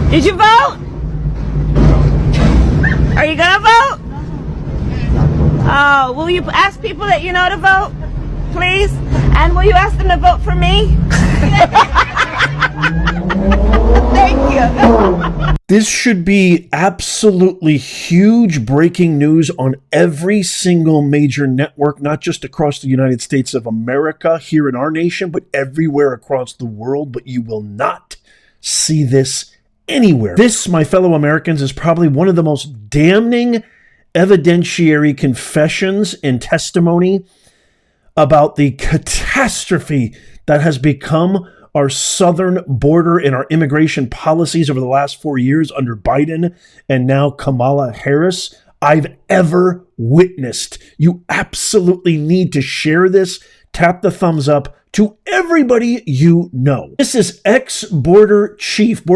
Did you vote? Are you gonna vote? Oh, will you ask people that you know to vote, please? And will you ask them to vote for me? Thank you. This should be absolutely huge breaking news on every single major network, not just across the United States of America, here in our nation, but everywhere across the world. But you will not see this anywhere. This, my fellow Americans, is probably one of the most damning evidentiary confessions and testimony about the catastrophe that has become our southern border and our immigration policies over the last 4 years under Biden and now Kamala Harris I've ever witnessed. You absolutely need to share this. Tap the thumbs up to everybody you know. This is ex-Border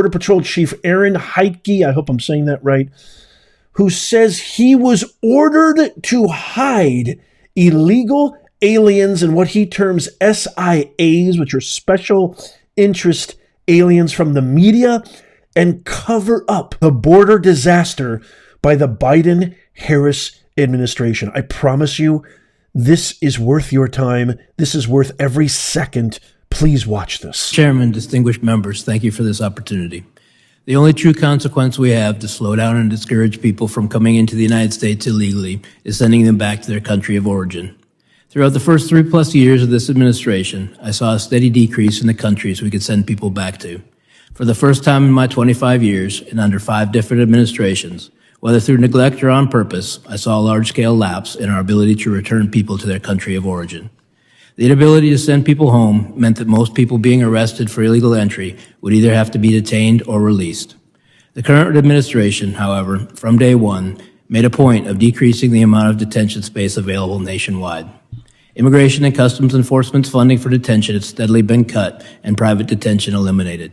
Patrol Chief Aaron Heitke, I hope I'm saying that right, who says he was ordered to hide illegal aliens and what he terms SIAs, which are special interest aliens, from the media and cover up the border disaster by the Biden-Harris administration. I promise you, this is worth your time. This is worth every second. Please watch this. Chairman, distinguished members, thank you for this opportunity. The only true consequence we have to slow down and discourage people from coming into the United States illegally is sending them back to their country of origin. Throughout the first 3+ years of this administration, I saw a steady decrease in the countries we could send people back to. For the first time in my 25 years, and under 5 different administrations, whether through neglect or on purpose, I saw a large-scale lapse in our ability to return people to their country of origin. The inability to send people home meant that most people being arrested for illegal entry would either have to be detained or released. The current administration, however, from day one, made a point of decreasing the amount of detention space available nationwide. Immigration and Customs Enforcement's funding for detention has steadily been cut and private detention eliminated.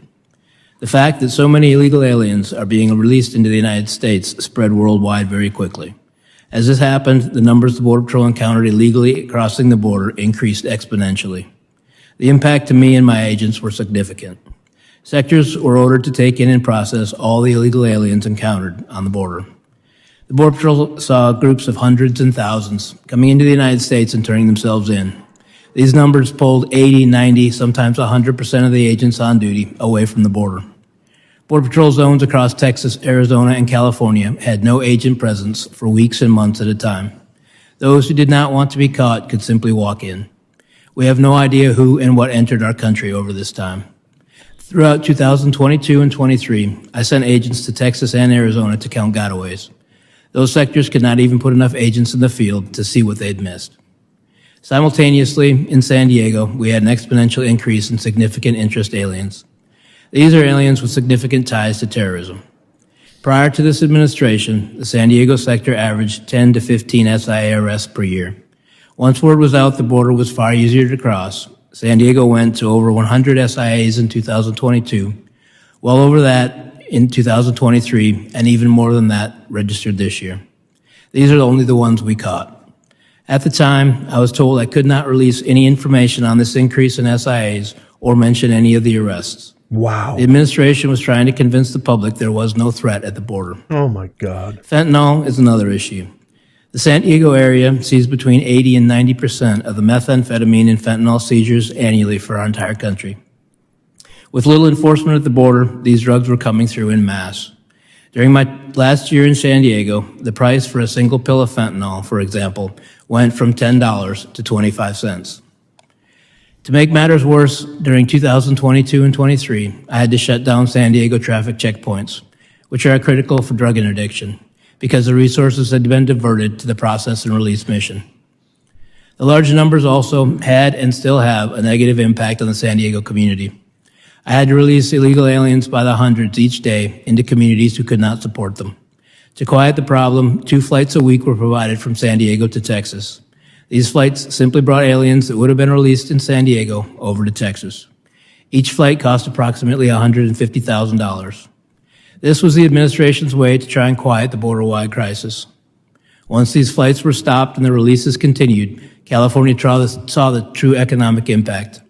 The fact that so many illegal aliens are being released into the United States spread worldwide very quickly. As this happened, the numbers the Border Patrol encountered illegally crossing the border increased exponentially. The impact to me and my agents were significant. Sectors were ordered to take in and process all the illegal aliens encountered on the border. The Border Patrol saw groups of hundreds and thousands coming into the United States and turning themselves in. These numbers pulled 80, 90, sometimes 100% of the agents on duty away from the border. Border Patrol zones across Texas, Arizona, and California had no agent presence for weeks and months at a time. Those who did not want to be caught could simply walk in. We have no idea who and what entered our country over this time. Throughout 2022 and 23, I sent agents to Texas and Arizona to count gotaways. Those sectors could not even put enough agents in the field to see what they'd missed. Simultaneously, in San Diego, we had an exponential increase in significant interest aliens. These are aliens with significant ties to terrorism. Prior to this administration, the San Diego sector averaged 10 to 15 SIA arrests per year. Once word was out the border was far easier to cross, San Diego went to over 100 SIAs in 2022, well over that in 2023, and even more than that registered this year. These are only the ones we caught. At the time, I was told I could not release any information on this increase in SIAs or mention any of the arrests. Wow. The administration was trying to convince the public there was no threat at the border. Oh my God. Fentanyl is another issue. The San Diego area sees between 80 and 90% of the methamphetamine and fentanyl seizures annually for our entire country. With little enforcement at the border, these drugs were coming through en masse. During my last year in San Diego, the price for a single pill of fentanyl, for example, went from $10 to 25 cents. To make matters worse, during 2022 and 23, I had to shut down San Diego traffic checkpoints, which are critical for drug interdiction, because the resources had been diverted to the process and release mission. The large numbers also had and still have a negative impact on the San Diego community. I had to release illegal aliens by the hundreds each day into communities who could not support them. To quiet the problem, 2 flights a week were provided from San Diego to Texas. These flights simply brought aliens that would have been released in San Diego over to Texas. Each flight cost approximately $150,000. This was the administration's way to try and quiet the border-wide crisis. Once these flights were stopped and the releases continued, California saw the true economic impact.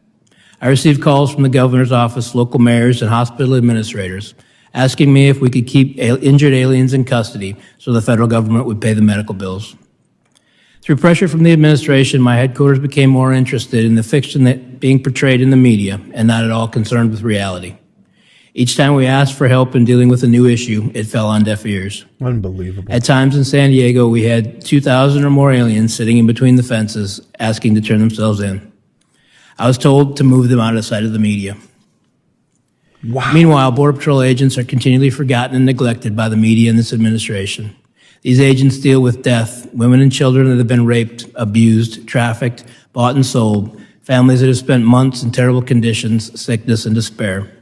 I received calls from the governor's office, local mayors, and hospital administrators asking me if we could keep injured aliens in custody so the federal government would pay the medical bills. Through pressure from the administration, my headquarters became more interested in the fiction that being portrayed in the media and not at all concerned with reality. Each time we asked for help in dealing with a new issue, it fell on deaf ears. Unbelievable. At times in San Diego, we had 2,000 or more aliens sitting in between the fences asking to turn themselves in. I was told to move them out of sight of the media. Wow. Meanwhile, Border Patrol agents are continually forgotten and neglected by the media and this administration. These agents deal with death, women and children that have been raped, abused, trafficked, bought and sold, families that have spent months in terrible conditions, sickness, and despair.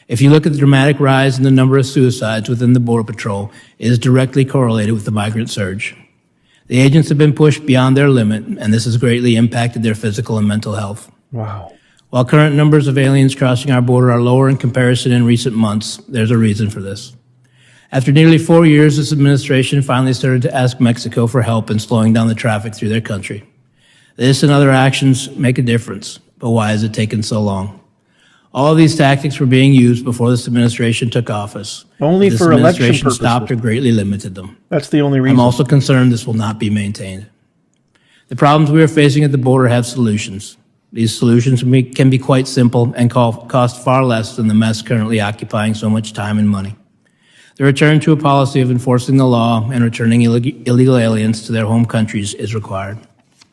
If you look at the dramatic rise in the number of suicides within the Border Patrol, it is directly correlated with the migrant surge. The agents have been pushed beyond their limit, and this has greatly impacted their physical and mental health. Wow. While current numbers of aliens crossing our border are lower in comparison in recent months, there's a reason for this. After nearly 4 years, this administration finally started to ask Mexico for help in slowing down the traffic through their country. This and other actions make a difference, but why has it taken so long? All of these tactics were being used before this administration took office. Only This for election administration purposes. stopped or greatly limited them. That's the only reason. I'm also concerned this will not be maintained. The problems we are facing at the border have solutions. These solutions can be quite simple and cost far less than the mess currently occupying so much time and money. The return to a policy of enforcing the law and returning illegal aliens to their home countries is required.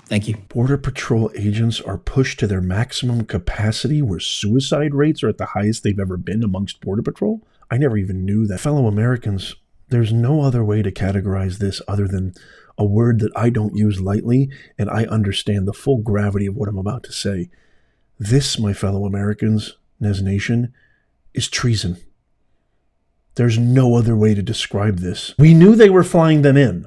Thank you. Border Patrol agents are pushed to their maximum capacity where suicide rates are at the highest they've ever been amongst Border Patrol? I never even knew that. Fellow Americans, there's no other way to categorize this other than a word that I don't use lightly, and I understand the full gravity of what I'm about to say. This, my fellow Americans, Nez Nation, is treason. There's no other way to describe this. We knew they were flying them in.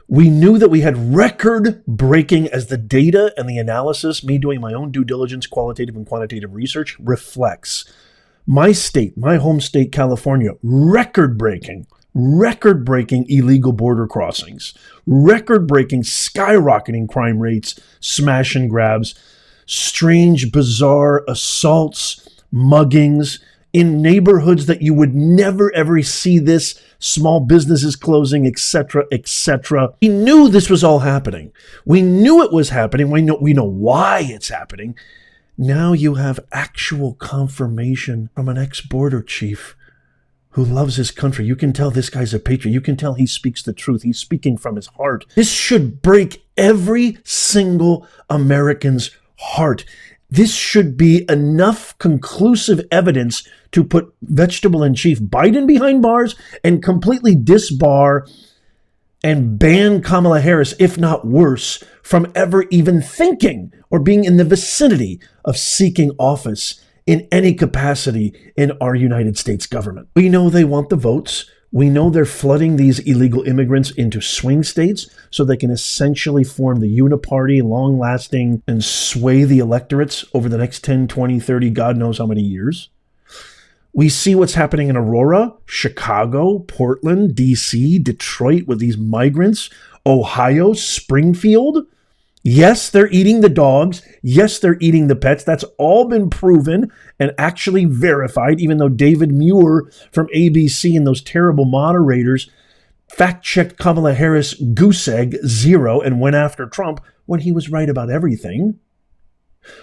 We knew that we had record-breaking, as the data and the analysis, me doing my own due diligence, qualitative and quantitative research, reflects. My state, my home state, California, record-breaking illegal border crossings, record-breaking, skyrocketing crime rates, smash and grabs, strange, bizarre assaults, muggings, in neighborhoods that you would never, ever see this, small businesses closing, etc., etc. We knew this was all happening. We knew it was happening. We know why it's happening. Now you have actual confirmation from an ex-border chief who loves his country. You can tell this guy's a patriot. You can tell he speaks the truth. He's speaking from his heart. This should break every single American's heart. This should be enough conclusive evidence to put Vegetable-in-Chief Biden behind bars and completely disbar and ban Kamala Harris, if not worse, from ever even thinking or being in the vicinity of seeking office in any capacity in our United States government. We know they want the votes. We know they're flooding these illegal immigrants into swing states so they can essentially form the uniparty, long-lasting, and sway the electorates over the next 10, 20, 30, God knows how many years. We see what's happening in Aurora, Chicago, Portland, D.C., Detroit with these migrants, Ohio, Springfield. Yes, they're eating the dogs. Yes, they're eating the pets. That's all been proven and actually verified, even though David Muir from ABC and those terrible moderators fact-checked Kamala Harris goose egg 0 and went after Trump when he was right about everything.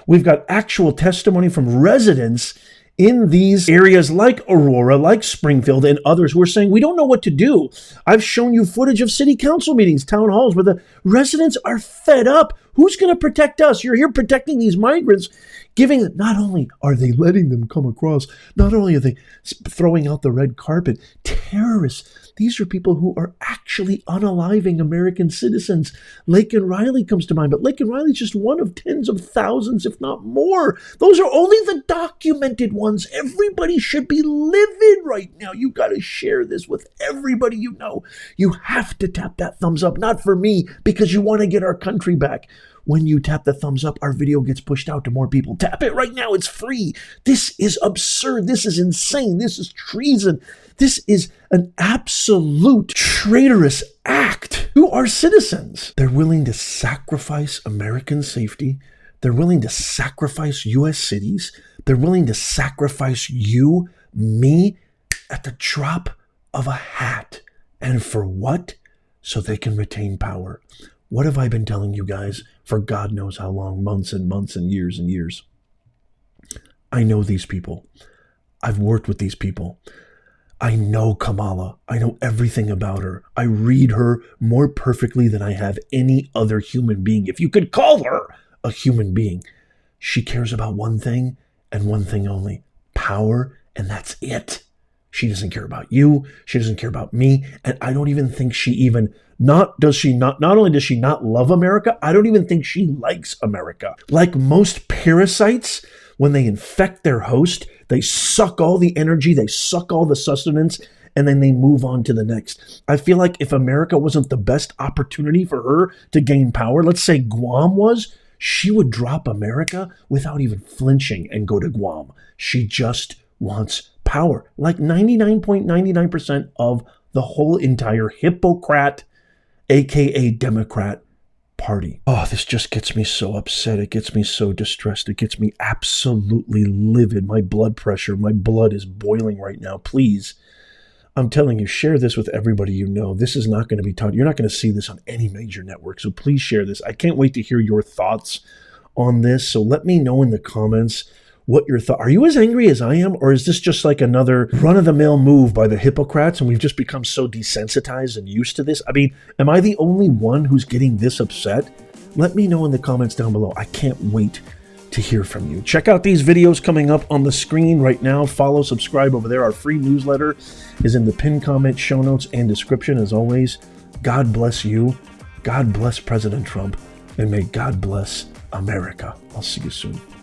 We've got actual testimony from residents in these areas like Aurora, like Springfield, and others who are saying, we don't know what to do. I've shown you footage of city council meetings, town halls, where the residents are fed up. Who's going to protect us? You're here protecting these migrants, giving, not only are they letting them come across, not only are they throwing out the red carpet, terrorists. These are people who are actually unaliving American citizens. Laken Riley comes to mind, but Laken Riley's just one of tens of thousands, if not more. Those are only the documented ones. Everybody should be livid right now. You got to share this with everybody you know. You have to tap that thumbs up, not for me, because you want to get our country back. When you tap the thumbs up, our video gets pushed out to more people. Tap it right now. It's free. This is absurd. This is insane. This is treason. This is an absolute traitorous act to our citizens. They're willing to sacrifice American safety. They're willing to sacrifice U.S. cities. They're willing to sacrifice you, me, at the drop of a hat. And for what? So they can retain power. What have I been telling you guys for God knows how long, months and months and years and years? I know these people. I've worked with these people. I know Kamala. I know everything about her. I read her more perfectly than I have any other human being. If you could call her a human being, she cares about one thing and one thing only: power, and that's it. She doesn't care about you. She doesn't care about me. And I don't even think she even, not only does she not love America, I don't even think she likes America. Like most parasites, when they infect their host, they suck all the energy, they suck all the sustenance, and then they move on to the next. I feel like if America wasn't the best opportunity for her to gain power, let's say Guam was, she would drop America without even flinching and go to Guam. She just wants power, like 99.99% of the whole entire Hippocrat, aka Democrat Party. Oh, this just gets me so upset. It gets me so distressed. It gets me absolutely livid. My blood pressure, my blood is boiling right now. Please, I'm telling you, share this with everybody you know. This is not going to be taught. You're not going to see this on any major network. So please share this. I can't wait to hear your thoughts on this. So let me know in the comments what your thought. Are you as angry as I am? Or is this just like another run-of-the-mill move by the Hippocrats and we've just become so desensitized and used to this? I mean, am I the only one who's getting this upset? Let me know in the comments down below. I can't wait to hear from you. Check out these videos coming up on the screen right now. Follow, subscribe over there. Our free newsletter is in the pinned comment, show notes, and description. As always, God bless you. God bless President Trump. And may God bless America. I'll see you soon.